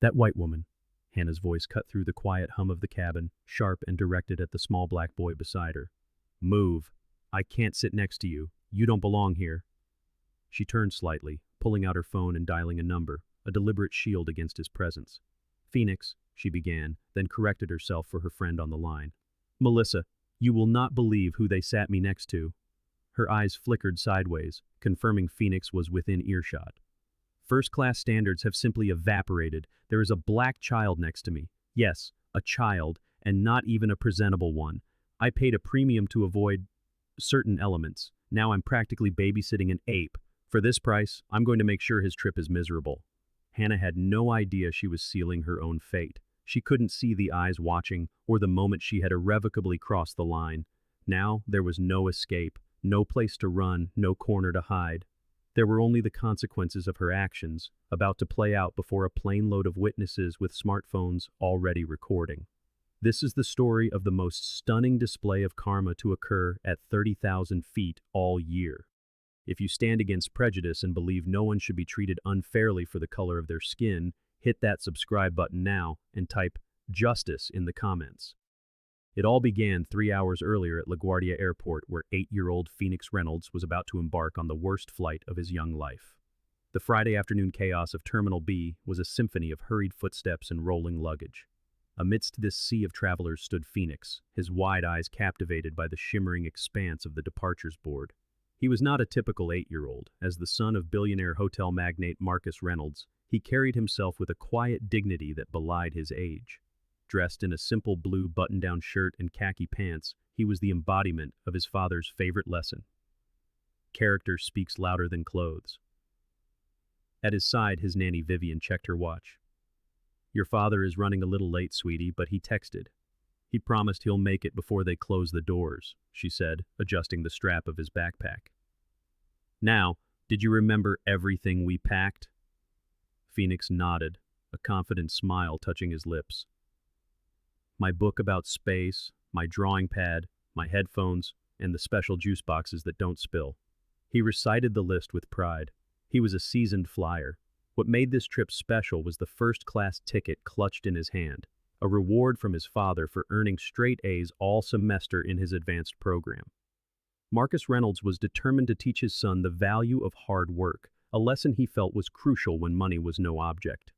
That white woman. Hannah's voice cut through the quiet hum of the cabin, sharp and directed at the small black boy beside her. Move. I can't sit next to you. You don't belong here. She turned slightly, pulling out her phone and dialing a number, a deliberate shield against his presence. Phoenix, she began, then corrected herself for her friend on the line. Melissa, you will not believe who they sat me next to. Her eyes flickered sideways, confirming Phoenix was within earshot. First-class standards have simply evaporated. There is a black child next to me. Yes, a child, and not even a presentable one. I paid a premium to avoid certain elements. Now I'm practically babysitting an ape. For this price, I'm going to make sure his trip is miserable. Hannah had no idea she was sealing her own fate. She couldn't see the eyes watching, or the moment she had irrevocably crossed the line. Now there was no escape, no place to run, no corner to hide. There were only the consequences of her actions, about to play out before a plane load of witnesses with smartphones already recording. This is the story of the most stunning display of karma to occur at 30,000 feet all year. If you stand against prejudice and believe no one should be treated unfairly for the color of their skin, hit that subscribe button now and type justice in the comments. It all began 3 hours earlier at LaGuardia Airport, where 8-year-old Phoenix Reynolds was about to embark on the worst flight of his young life. The Friday afternoon chaos of Terminal B was a symphony of hurried footsteps and rolling luggage. Amidst this sea of travelers stood Phoenix, his wide eyes captivated by the shimmering expanse of the departures board. He was not a typical 8-year-old. As the son of billionaire hotel magnate Marcus Reynolds, he carried himself with a quiet dignity that belied his age. Dressed in a simple blue button-down shirt and khaki pants, he was the embodiment of his father's favorite lesson. Character speaks louder than clothes. At his side, his nanny Vivian checked her watch. Your father is running a little late, sweetie, but he texted. He promised he'll make it before they close the doors, she said, adjusting the strap of his backpack. Now, did you remember everything we packed? Phoenix nodded, a confident smile touching his lips. My book about space, my drawing pad, my headphones, and the special juice boxes that don't spill. He recited the list with pride. He was a seasoned flyer. What made this trip special was the first-class ticket clutched in his hand, a reward from his father for earning straight A's all semester in his advanced program. Marcus Reynolds was determined to teach his son the value of hard work, a lesson he felt was crucial when money was no object.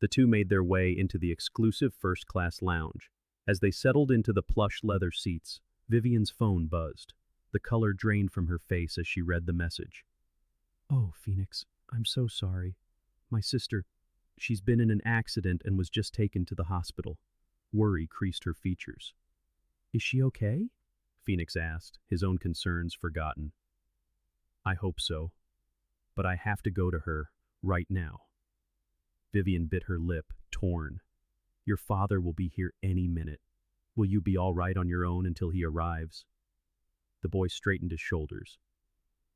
The two made their way into the exclusive first-class lounge. As they settled into the plush leather seats, Vivian's phone buzzed. The color drained from her face as she read the message. Oh, Phoenix, I'm so sorry. My sister, she's been in an accident and was just taken to the hospital. Worry creased her features. Is she okay? Phoenix asked, his own concerns forgotten. I hope so. But I have to go to her, right now. Vivian bit her lip, torn. Your father will be here any minute. Will you be all right on your own until he arrives? The boy straightened his shoulders.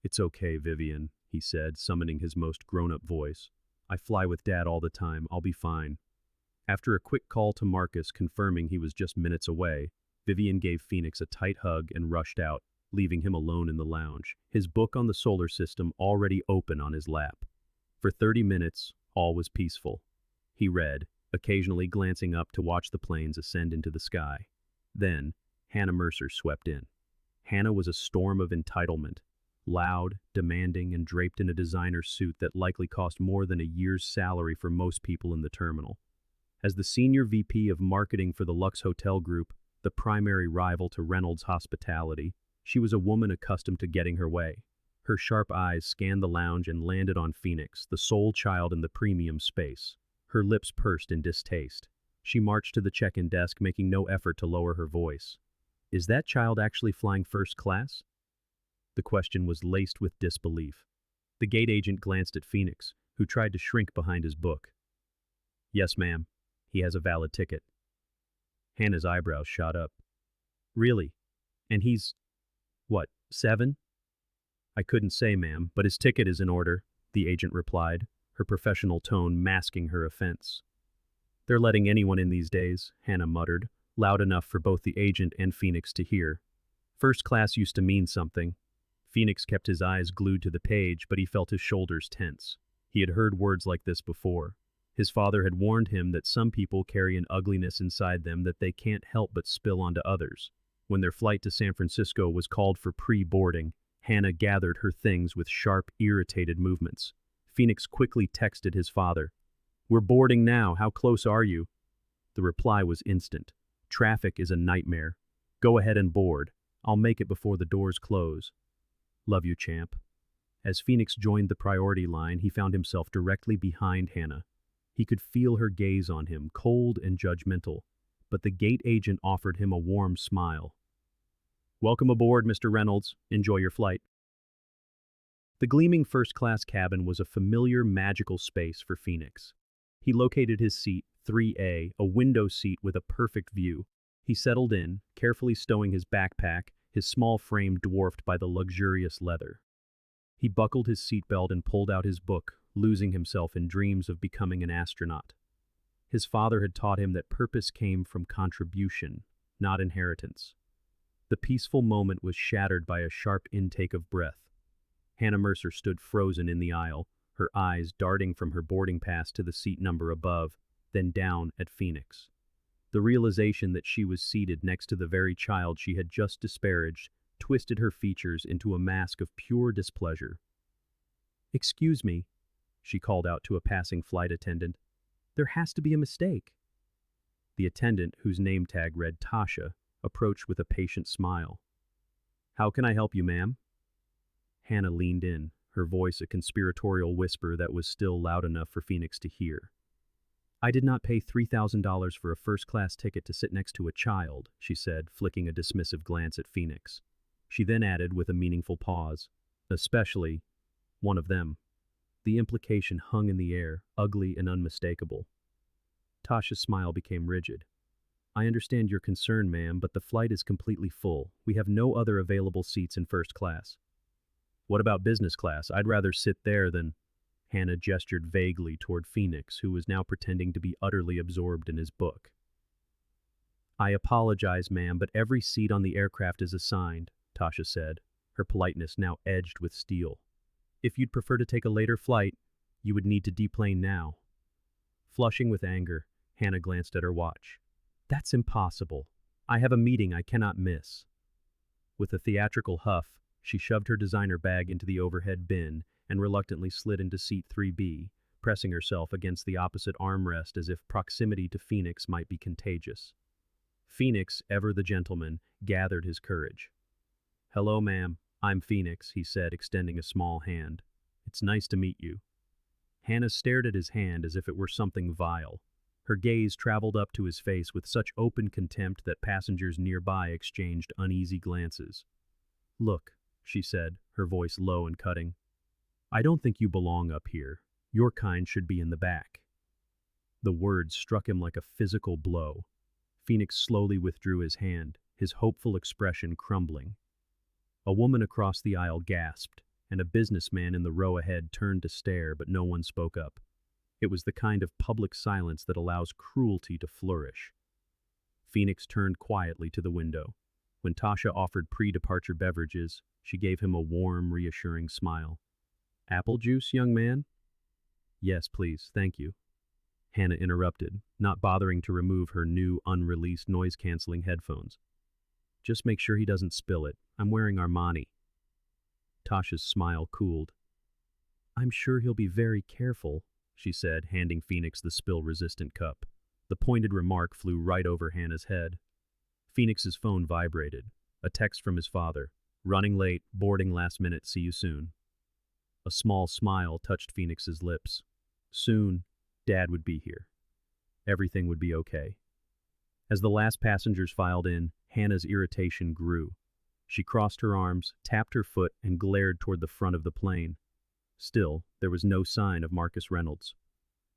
It's okay, Vivian, he said, summoning his most grown-up voice. I fly with Dad all the time. I'll be fine. After a quick call to Marcus confirming he was just minutes away, Vivian gave Phoenix a tight hug and rushed out, leaving him alone in the lounge, his book on the solar system already open on his lap. For 30 minutes, all was peaceful. He read, occasionally glancing up to watch the planes ascend into the sky. Then, Hannah Mercer swept in. Hannah was a storm of entitlement, loud, demanding, and draped in a designer suit that likely cost more than a year's salary for most people in the terminal. As the senior VP of marketing for the Lux Hotel Group, the primary rival to Reynolds Hospitality, she was a woman accustomed to getting her way. Her sharp eyes scanned the lounge and landed on Phoenix, the sole child in the premium space. Her lips pursed in distaste. She marched to the check-in desk, making no effort to lower her voice. Is that child actually flying first class? The question was laced with disbelief. The gate agent glanced at Phoenix, who tried to shrink behind his book. Yes, ma'am. He has a valid ticket. Hannah's eyebrows shot up. Really? And he's, what, 7? I couldn't say, ma'am, but his ticket is in order, the agent replied, her professional tone masking her offense. They're letting anyone in these days, Hannah muttered, loud enough for both the agent and Phoenix to hear. First class used to mean something. Phoenix kept his eyes glued to the page, but he felt his shoulders tense. He had heard words like this before. His father had warned him that some people carry an ugliness inside them that they can't help but spill onto others. When their flight to San Francisco was called for pre-boarding, Hannah gathered her things with sharp, irritated movements. Phoenix quickly texted his father. "We're boarding now. How close are you?" The reply was instant. "Traffic is a nightmare. Go ahead and board. I'll make it before the doors close." "Love you, champ." As Phoenix joined the priority line, he found himself directly behind Hannah. He could feel her gaze on him, cold and judgmental, but the gate agent offered him a warm smile. "Welcome aboard, Mr. Reynolds. Enjoy your flight." The gleaming first-class cabin was a familiar, magical space for Phoenix. He located his seat, 3A, a window seat with a perfect view. He settled in, carefully stowing his backpack, his small frame dwarfed by the luxurious leather. He buckled his seatbelt and pulled out his book, losing himself in dreams of becoming an astronaut. His father had taught him that purpose came from contribution, not inheritance. The peaceful moment was shattered by a sharp intake of breath. Hannah Mercer stood frozen in the aisle, her eyes darting from her boarding pass to the seat number above, then down at Phoenix. The realization that she was seated next to the very child she had just disparaged twisted her features into a mask of pure displeasure. "Excuse me," she called out to a passing flight attendant. "There has to be a mistake." The attendant, whose name tag read Tasha, approached with a patient smile. "How can I help you, ma'am?" Hannah leaned in, her voice a conspiratorial whisper that was still loud enough for Phoenix to hear. "I did not pay $3,000 for a first-class ticket to sit next to a child," she said, flicking a dismissive glance at Phoenix. She then added with a meaningful pause, "Especially one of them." The implication hung in the air, ugly and unmistakable. Tasha's smile became rigid. "I understand your concern, ma'am, but the flight is completely full. We have no other available seats in first class." "What about business class? I'd rather sit there than—" Hannah gestured vaguely toward Phoenix, who was now pretending to be utterly absorbed in his book. "I apologize, ma'am, but every seat on the aircraft is assigned," Tasha said, her politeness now edged with steel. "If you'd prefer to take a later flight, you would need to deplane now." Flushing with anger, Hannah glanced at her watch. "That's impossible. I have a meeting I cannot miss." With a theatrical huff, she shoved her designer bag into the overhead bin and reluctantly slid into seat 3B, pressing herself against the opposite armrest as if proximity to Phoenix might be contagious. Phoenix, ever the gentleman, gathered his courage. "Hello, ma'am. I'm Phoenix," he said, extending a small hand. "It's nice to meet you." Hannah stared at his hand as if it were something vile. Her gaze traveled up to his face with such open contempt that passengers nearby exchanged uneasy glances. "Look," she said, her voice low and cutting. "I don't think you belong up here. Your kind should be in the back." The words struck him like a physical blow. Phoenix slowly withdrew his hand, his hopeful expression crumbling. A woman across the aisle gasped, and a businessman in the row ahead turned to stare, but no one spoke up. It was the kind of public silence that allows cruelty to flourish. Phoenix turned quietly to the window. When Tasha offered pre-departure beverages, she gave him a warm, reassuring smile. "Apple juice, young man?" "Yes, please, thank you." Hannah interrupted, not bothering to remove her new, unreleased noise-canceling headphones. "Just make sure he doesn't spill it. I'm wearing Armani." Tasha's smile cooled. "I'm sure he'll be very careful," she said, handing Phoenix the spill-resistant cup. The pointed remark flew right over Hannah's head. Phoenix's phone vibrated. A text from his father. "Running late, boarding last minute, see you soon." A small smile touched Phoenix's lips. Soon, Dad would be here. Everything would be okay. As the last passengers filed in, Hannah's irritation grew. She crossed her arms, tapped her foot, and glared toward the front of the plane. Still, there was no sign of Marcus Reynolds.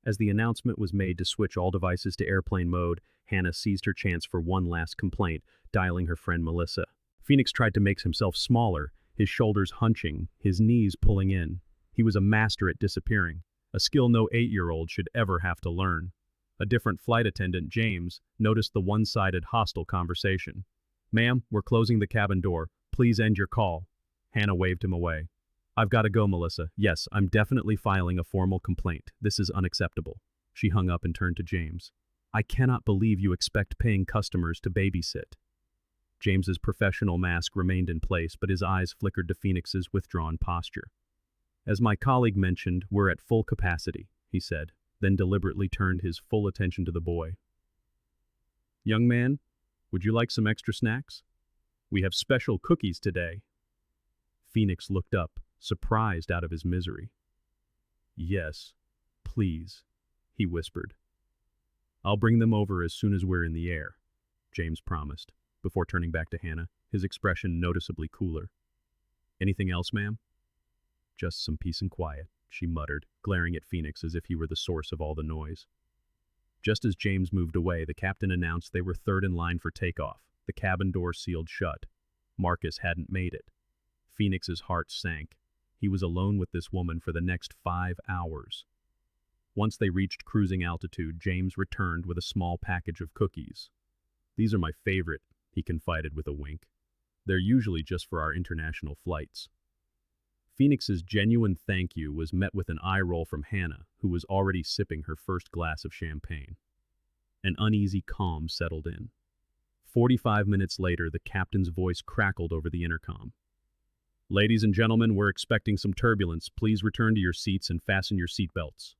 As the announcement was made to switch all devices to airplane mode, Hannah seized her chance for one last complaint, dialing her friend Melissa. Phoenix tried to make himself smaller, his shoulders hunching, his knees pulling in. He was a master at disappearing, a skill no 8-year-old should ever have to learn. A different flight attendant, James, noticed the one-sided hostile conversation. "Ma'am, we're closing the cabin door. Please end your call." Hannah waved him away. "I've got to go, Melissa. Yes, I'm definitely filing a formal complaint. This is unacceptable." She hung up and turned to James. I cannot believe you expect paying customers to babysit. James's professional mask remained in place, but his eyes flickered to Phoenix's withdrawn posture. As my colleague mentioned, we're at full capacity, he said, then deliberately turned his full attention to the boy. Young man, would you like some extra snacks? We have special cookies today. Phoenix looked up, surprised out of his misery. Yes, please, he whispered. I'll bring them over as soon as we're in the air, James promised, before turning back to Hannah, his expression noticeably cooler. Anything else, ma'am? Just some peace and quiet, she muttered, glaring at Phoenix as if he were the source of all the noise. Just as James moved away, the captain announced they were third in line for takeoff. The cabin door sealed shut. Marcus hadn't made it. Phoenix's heart sank. He was alone with this woman for the next 5 hours. Once they reached cruising altitude, James returned with a small package of cookies. These are my favorite, he confided with a wink. They're usually just for our international flights. Phoenix's genuine thank you was met with an eye roll from Hannah, who was already sipping her first glass of champagne. An uneasy calm settled in. 45 minutes later, the captain's voice crackled over the intercom. Ladies and gentlemen, we're expecting some turbulence. Please return to your seats and fasten your seatbelts.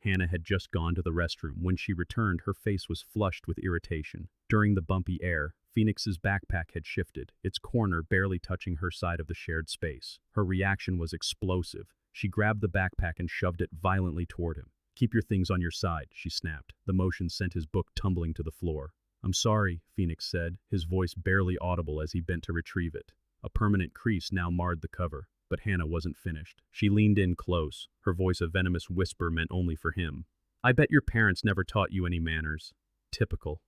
Hannah had just gone to the restroom. When she returned, her face was flushed with irritation. During the bumpy air, Phoenix's backpack had shifted, its corner barely touching her side of the shared space. Her reaction was explosive. She grabbed the backpack and shoved it violently toward him. Keep your things on your side, she snapped. The motion sent his book tumbling to the floor. I'm sorry, Phoenix said, his voice barely audible as he bent to retrieve it. A permanent crease now marred the cover, but Hannah wasn't finished. She leaned in close, her voice a venomous whisper meant only for him. I bet your parents never taught you any manners. Typical.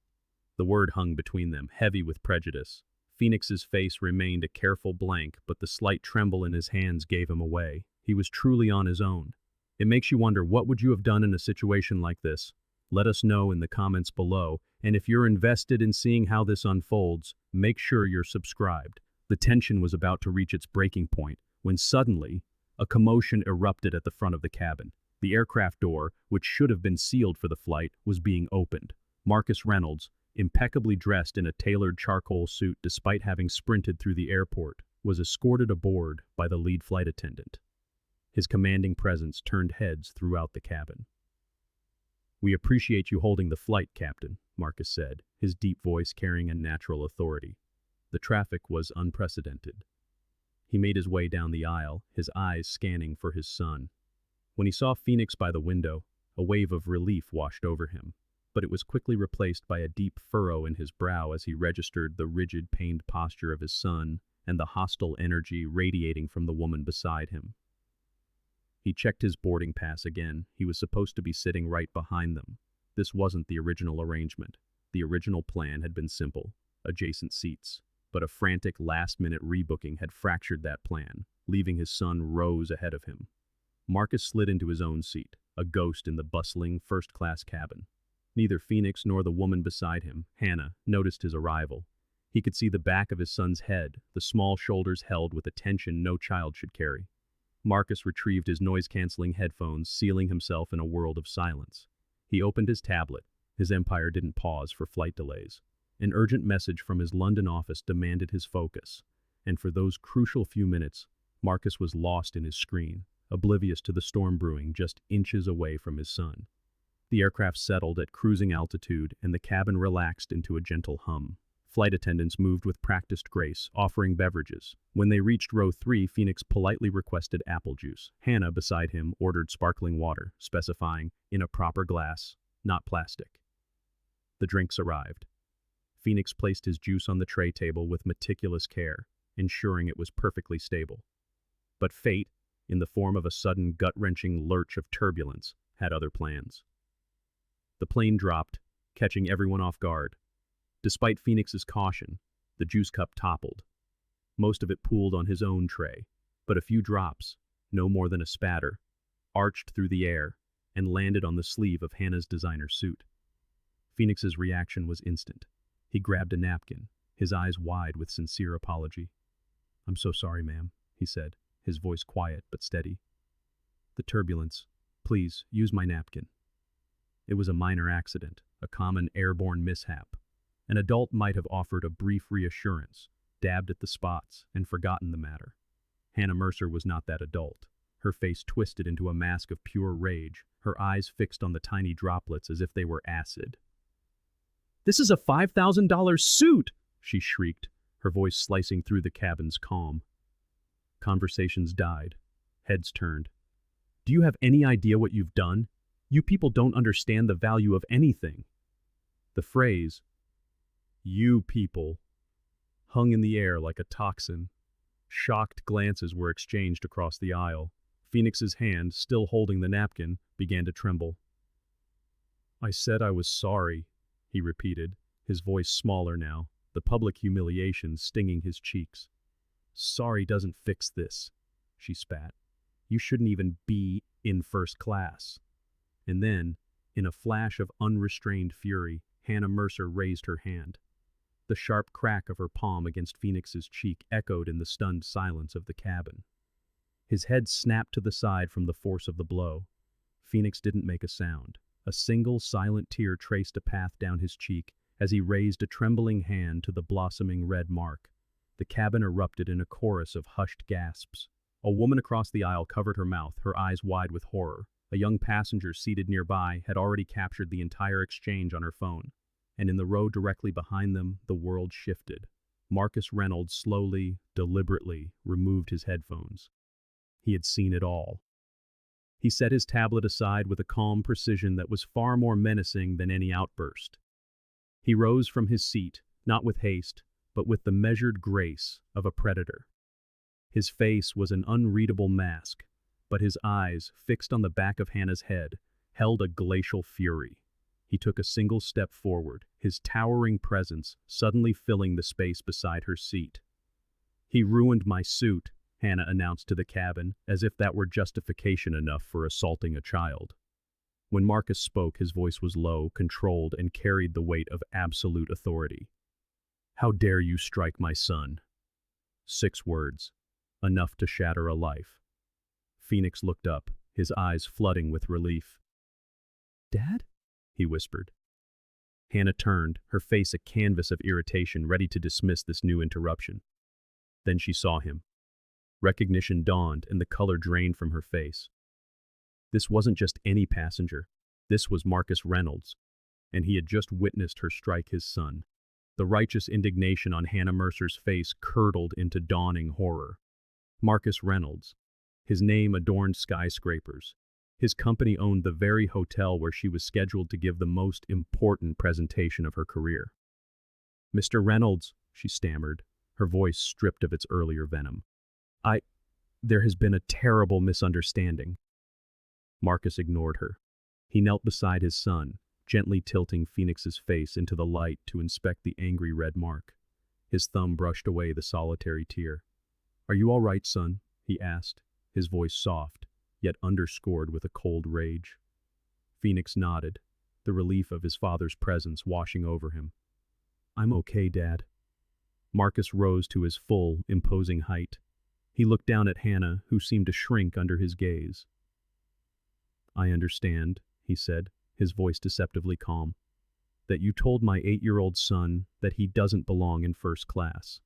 The word hung between them, heavy with prejudice. Phoenix's face remained a careful blank, but the slight tremble in his hands gave him away. He was truly on his own. It makes you wonder, what would you have done in a situation like this? Let us know in the comments below, and if you're invested in seeing how this unfolds, make sure you're subscribed. The tension was about to reach its breaking point, when suddenly, a commotion erupted at the front of the cabin. The aircraft door, which should have been sealed for the flight, was being opened. Marcus Reynolds, impeccably dressed in a tailored charcoal suit despite having sprinted through the airport, was escorted aboard by the lead flight attendant. His commanding presence turned heads throughout the cabin. We appreciate you holding the flight, Captain, Marcus said, his deep voice carrying a natural authority. The traffic was unprecedented. He made his way down the aisle, his eyes scanning for his son. When he saw Phoenix by the window, a wave of relief washed over him, but it was quickly replaced by a deep furrow in his brow as he registered the rigid, pained posture of his son and the hostile energy radiating from the woman beside him. He checked his boarding pass again. He was supposed to be sitting right behind them. This wasn't the original arrangement. The original plan had been simple, adjacent seats. But a frantic last-minute rebooking had fractured that plan, leaving his son rows ahead of him. Marcus slid into his own seat, a ghost in the bustling first-class cabin. Neither Phoenix nor the woman beside him, Hannah, noticed his arrival. He could see the back of his son's head, the small shoulders held with a tension no child should carry. Marcus retrieved his noise-canceling headphones, sealing himself in a world of silence. He opened his tablet. His empire didn't pause for flight delays. An urgent message from his London office demanded his focus, and for those crucial few minutes, Marcus was lost in his screen, oblivious to the storm brewing just inches away from his son. The aircraft settled at cruising altitude, and the cabin relaxed into a gentle hum. Flight attendants moved with practiced grace, offering beverages. When they reached row 3, Phoenix politely requested apple juice. Hannah, beside him, ordered sparkling water, specifying, in a proper glass, not plastic. The drinks arrived. Phoenix placed his juice on the tray table with meticulous care, ensuring it was perfectly stable. But fate, in the form of a sudden gut-wrenching lurch of turbulence, had other plans. The plane dropped, catching everyone off guard. Despite Phoenix's caution, the juice cup toppled. Most of it pooled on his own tray, but a few drops, no more than a spatter, arched through the air and landed on the sleeve of Hannah's designer suit. Phoenix's reaction was instant. He grabbed a napkin, his eyes wide with sincere apology. "I'm so sorry, ma'am," he said, his voice quiet but steady. "The turbulence. Please, use my napkin." It was a minor accident, a common airborne mishap. An adult might have offered a brief reassurance, dabbed at the spots, and forgotten the matter. Hannah Mercer was not that adult. Her face twisted into a mask of pure rage, her eyes fixed on the tiny droplets as if they were acid. "This is a $5,000 suit!" she shrieked, her voice slicing through the cabin's calm. Conversations died. Heads turned. "Do you have any idea what you've done? You people don't understand the value of anything." The phrase, "you people," hung in the air like a toxin. Shocked glances were exchanged across the aisle. Phoenix's hand, still holding the napkin, began to tremble. "I said I was sorry," he repeated, his voice smaller now, the public humiliation stinging his cheeks. "Sorry doesn't fix this," she spat. "You shouldn't even be in first class." And then, in a flash of unrestrained fury, Hannah Mercer raised her hand. The sharp crack of her palm against Phoenix's cheek echoed in the stunned silence of the cabin. His head snapped to the side from the force of the blow. Phoenix didn't make a sound. A single silent tear traced a path down his cheek as he raised a trembling hand to the blossoming red mark. The cabin erupted in a chorus of hushed gasps. A woman across the aisle covered her mouth, her eyes wide with horror. A young passenger seated nearby had already captured the entire exchange on her phone. And in the row directly behind them, the world shifted. Marcus Reynolds slowly, deliberately removed his headphones. He had seen it all. He set his tablet aside with a calm precision that was far more menacing than any outburst. He rose from his seat, not with haste, but with the measured grace of a predator. His face was an unreadable mask, but his eyes, fixed on the back of Hannah's head, held a glacial fury. He took a single step forward, his towering presence suddenly filling the space beside her seat. "He ruined my suit," Hannah announced to the cabin, as if that were justification enough for assaulting a child. When Marcus spoke, his voice was low, controlled, and carried the weight of absolute authority. "How dare you strike my son?" 6 words, enough to shatter a life. Phoenix looked up, his eyes flooding with relief. "Dad?" he whispered. Hannah turned, her face a canvas of irritation, ready to dismiss this new interruption. Then she saw him. Recognition dawned, and the color drained from her face. This wasn't just any passenger. This was Marcus Reynolds, and he had just witnessed her strike his son. The righteous indignation on Hannah Mercer's face curdled into dawning horror. Marcus Reynolds. His name adorned skyscrapers. His company owned the very hotel where she was scheduled to give the most important presentation of her career. "Mr. Reynolds," she stammered, her voice stripped of its earlier venom. There has been a terrible misunderstanding." Marcus ignored her. He knelt beside his son, gently tilting Phoenix's face into the light to inspect the angry red mark. His thumb brushed away the solitary tear. "Are you all right, son?" he asked, his voice soft, yet underscored with a cold rage. Phoenix nodded, the relief of his father's presence washing over him. "I'm okay, Dad." Marcus rose to his full, imposing height. He looked down at Hannah, who seemed to shrink under his gaze. "I understand," he said, his voice deceptively calm, "that you told my 8-year-old son that he doesn't belong in first class.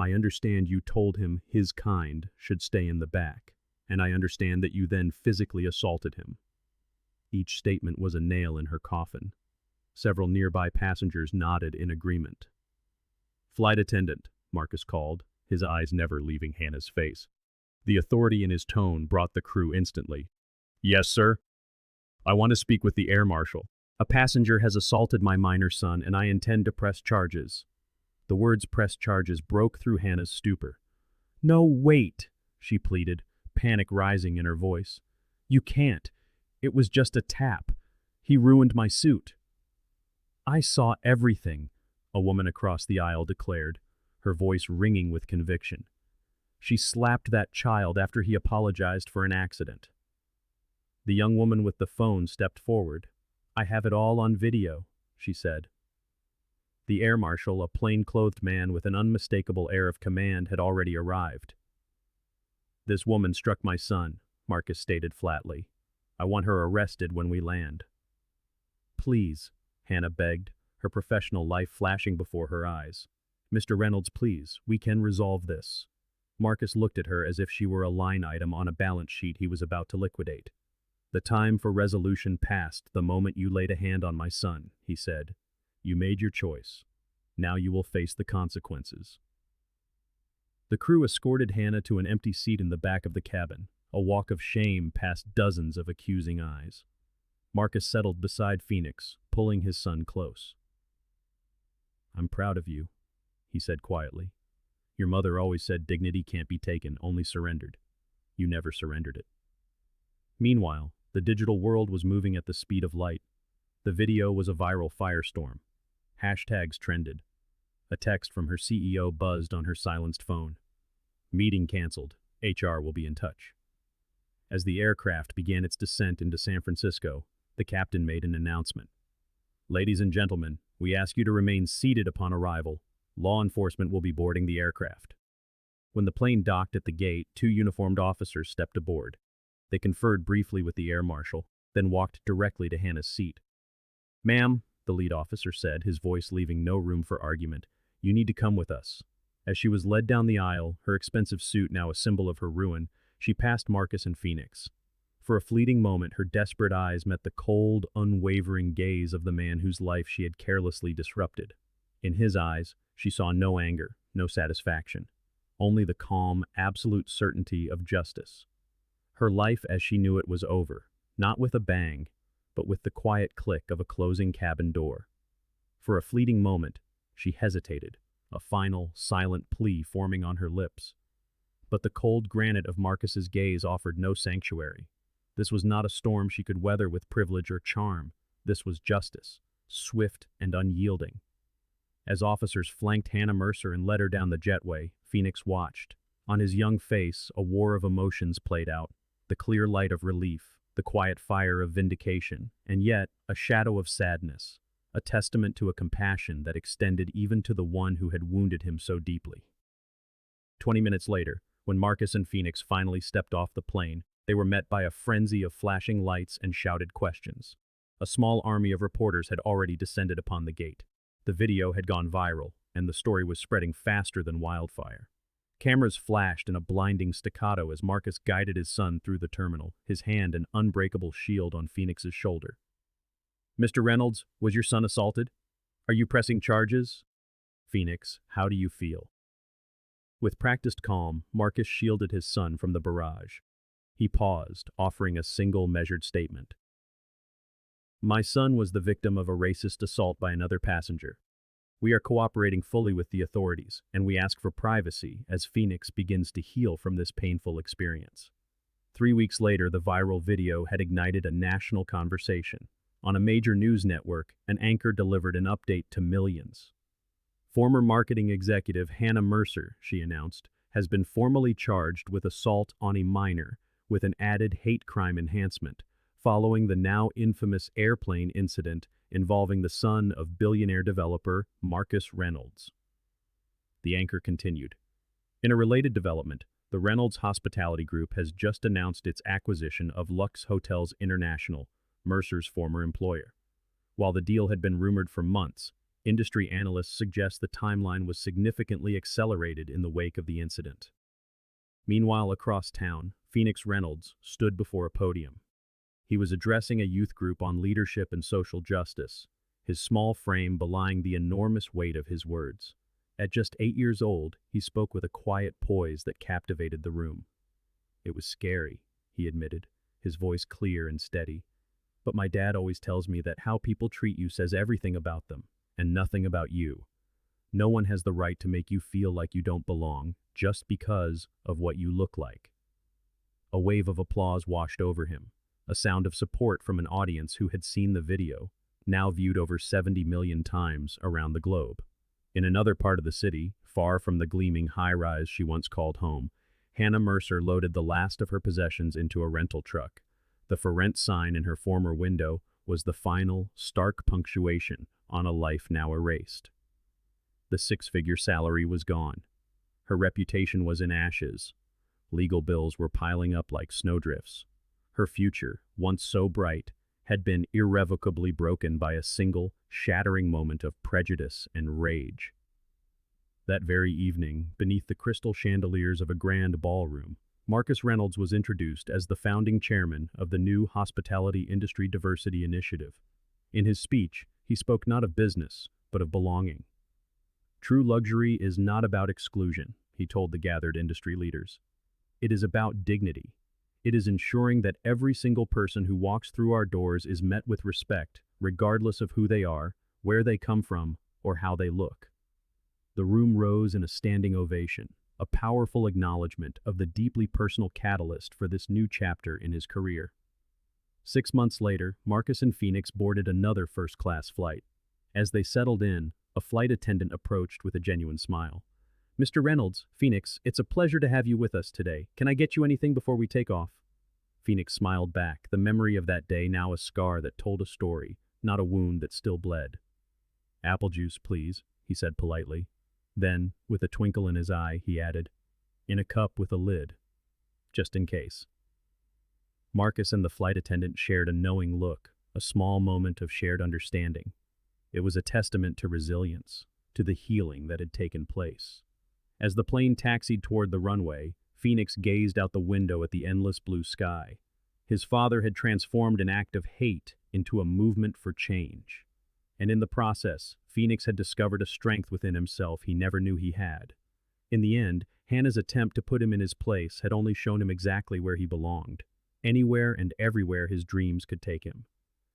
I understand you told him his kind should stay in the back, and I understand that you then physically assaulted him." Each statement was a nail in her coffin. Several nearby passengers nodded in agreement. "Flight attendant," Marcus called, his eyes never leaving Hannah's face. The authority in his tone brought the crew instantly. "Yes, sir. I want to speak with the air marshal. A passenger has assaulted my minor son, and I intend to press charges." The words "press charges" broke through Hannah's stupor. "No, wait," she pleaded, panic rising in her voice. "You can't. It was just a tap. He ruined my suit." "I saw everything," a woman across the aisle declared, her voice ringing with conviction. "She slapped that child after he apologized for an accident." The young woman with the phone stepped forward. "I have it all on video," she said. The air marshal, a plain-clothed man with an unmistakable air of command, had already arrived. "This woman struck my son," Marcus stated flatly. "I want her arrested when we land." Please, Hannah begged, her professional life flashing before her eyes. Mr. Reynolds, please, we can resolve this. Marcus looked at her as if she were a line item on a balance sheet he was about to liquidate. The time for resolution passed the moment you laid a hand on my son, he said. You made your choice. Now you will face the consequences. The crew escorted Hannah to an empty seat in the back of the cabin, a walk of shame past dozens of accusing eyes. Marcus settled beside Phoenix, pulling his son close. I'm proud of you, he said quietly. Your mother always said dignity can't be taken, only surrendered. You never surrendered it. Meanwhile, the digital world was moving at the speed of light. The video was a viral firestorm. Hashtags trended. A text from her CEO buzzed on her silenced phone. Meeting canceled. HR will be in touch. As the aircraft began its descent into San Francisco, the captain made an announcement. Ladies and gentlemen, we ask you to remain seated upon arrival. Law enforcement will be boarding the aircraft. When the plane docked at the gate, 2 uniformed officers stepped aboard. They conferred briefly with the air marshal, then walked directly to Hannah's seat. Ma'am, the lead officer said, his voice leaving no room for argument, you need to come with us. As she was led down the aisle, her expensive suit now a symbol of her ruin, she passed Marcus and Phoenix. For a fleeting moment, her desperate eyes met the cold, unwavering gaze of the man whose life she had carelessly disrupted. In his eyes, she saw no anger, no satisfaction, only the calm, absolute certainty of justice. Her life as she knew it was over, not with a bang, but with the quiet click of a closing cabin door. For a fleeting moment, she hesitated, a final, silent plea forming on her lips. But the cold granite of Marcus's gaze offered no sanctuary. This was not a storm she could weather with privilege or charm. This was justice, swift and unyielding. As officers flanked Hannah Mercer and led her down the jetway, Phoenix watched. On his young face, a war of emotions played out. The clear light of relief, the quiet fire of vindication, and yet a shadow of sadness, a testament to a compassion that extended even to the one who had wounded him so deeply. 20 minutes later, when Marcus and Phoenix finally stepped off the plane, they were met by a frenzy of flashing lights and shouted questions. A small army of reporters had already descended upon the gate. The video had gone viral, and the story was spreading faster than wildfire. Cameras flashed in a blinding staccato as Marcus guided his son through the terminal, his hand an unbreakable shield on Phoenix's shoulder. Mr. Reynolds, was your son assaulted? Are you pressing charges? Phoenix, how do you feel? With practiced calm, Marcus shielded his son from the barrage. He paused, offering a single measured statement. My son was the victim of a racist assault by another passenger. We are cooperating fully with the authorities, and we ask for privacy as Phoenix begins to heal from this painful experience. 3 weeks later, the viral video had ignited a national conversation. On a major news network, an anchor delivered an update to millions. Former marketing executive Hannah Mercer, she announced, has been formally charged with assault on a minor with an added hate crime enhancement, following the now infamous airplane incident involving the son of billionaire developer Marcus Reynolds. The anchor continued. In a related development, the Reynolds Hospitality Group has just announced its acquisition of Lux Hotels International, Mercer's former employer. While the deal had been rumored for months, industry analysts suggest the timeline was significantly accelerated in the wake of the incident. Meanwhile, across town, Phoenix Reynolds stood before a podium. He was addressing a youth group on leadership and social justice, his small frame belying the enormous weight of his words. At just 8 years old, he spoke with a quiet poise that captivated the room. It was scary, he admitted, his voice clear and steady. But my dad always tells me that how people treat you says everything about them, and nothing about you. No one has the right to make you feel like you don't belong, just because of what you look like. A wave of applause washed over him, a sound of support from an audience who had seen the video, now viewed over 70 million times around the globe. In another part of the city, far from the gleaming high-rise she once called home, Hannah Mercer loaded the last of her possessions into a rental truck. The for rent sign in her former window was the final, stark punctuation on a life now erased. The 6-figure salary was gone. Her reputation was in ashes. Legal bills were piling up like snowdrifts. Her future, once so bright, had been irrevocably broken by a single, shattering moment of prejudice and rage. That very evening, beneath the crystal chandeliers of a grand ballroom, Marcus Reynolds was introduced as the founding chairman of the new Hospitality Industry Diversity Initiative. In his speech, he spoke not of business, but of belonging. True luxury is not about exclusion, he told the gathered industry leaders. It is about dignity. It is ensuring that every single person who walks through our doors is met with respect, regardless of who they are, where they come from, or how they look. The room rose in a standing ovation, a powerful acknowledgement of the deeply personal catalyst for this new chapter in his career. 6 months later, Marcus and Phoenix boarded another first-class flight. As they settled in, a flight attendant approached with a genuine smile. "Mr. Reynolds, Phoenix, it's a pleasure to have you with us today. Can I get you anything before we take off?" Phoenix smiled back, the memory of that day now a scar that told a story, not a wound that still bled. "Apple juice, please," he said politely. Then, with a twinkle in his eye, he added, "In a cup with a lid, just in case." Marcus and the flight attendant shared a knowing look, a small moment of shared understanding. It was a testament to resilience, to the healing that had taken place. As the plane taxied toward the runway, Phoenix gazed out the window at the endless blue sky. His father had transformed an act of hate into a movement for change. And in the process, Phoenix had discovered a strength within himself he never knew he had. In the end, Hannah's attempt to put him in his place had only shown him exactly where he belonged. Anywhere and everywhere his dreams could take him.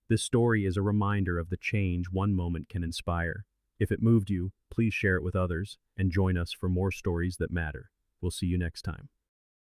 This story is a reminder of the change one moment can inspire. If it moved you, please share it with others and join us for more stories that matter. We'll see you next time.